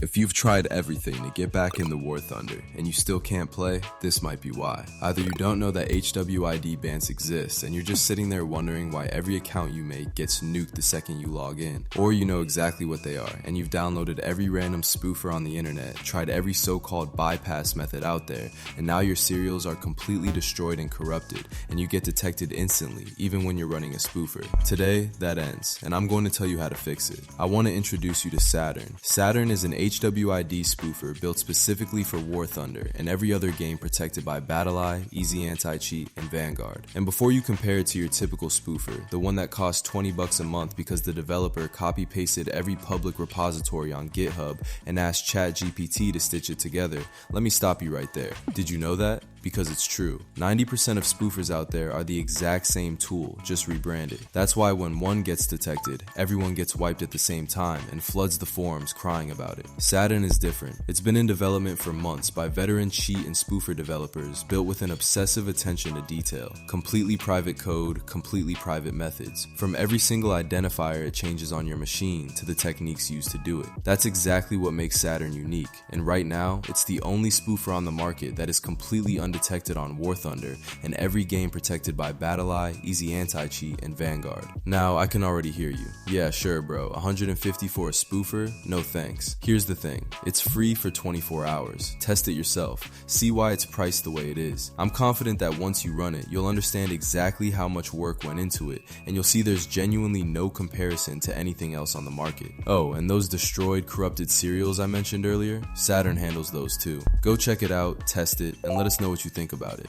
If you've tried everything to get back into War Thunder and you still can't play, this might be why. Either you don't know that HWID bans exist and you're just sitting there wondering why every account you make gets nuked the second you log in, or you know exactly what they are and you've downloaded every random spoofer on the internet, tried every so-called bypass method out there, and now your serials are completely destroyed and corrupted and you get detected instantly even when you're running a spoofer. Today, that ends, and I'm going to tell you how to fix it. I want to introduce you to Saturn. Saturn is an HWID spoofer built specifically for War Thunder and every other game protected by BattlEye, Easy Anti-Cheat, and Vanguard. And before you compare it to your typical spoofer, the one that costs $20 a month because the developer copy-pasted every public repository on GitHub and asked ChatGPT to stitch it together, let me stop you right there. Did you know that? Because it's true. 90% of spoofers out there are the exact same tool, just rebranded. That's why when one gets detected, everyone gets wiped at the same time and floods the forums crying about it. Saturn is different. It's been in development for months by veteran cheat and spoofer developers built with an obsessive attention to detail. Completely private code, completely private methods. From every single identifier it changes on your machine to the techniques used to do it. That's exactly what makes Saturn unique. And right now, it's the only spoofer on the market that is completely undetected on War Thunder and every game protected by BattlEye, Easy Anti-Cheat, and Vanguard. Now, I can already hear you. Yeah, sure bro, 150 for a spoofer? No thanks. Here's the thing, it's free for 24 hours. Test it yourself. See why it's priced the way it is. I'm confident that once you run it, you'll understand exactly how much work went into it, and you'll see there's genuinely no comparison to anything else on the market. Oh, and those destroyed, corrupted serials I mentioned earlier, Saturn handles those too. Go check it out, test it, and let us know what you think about it.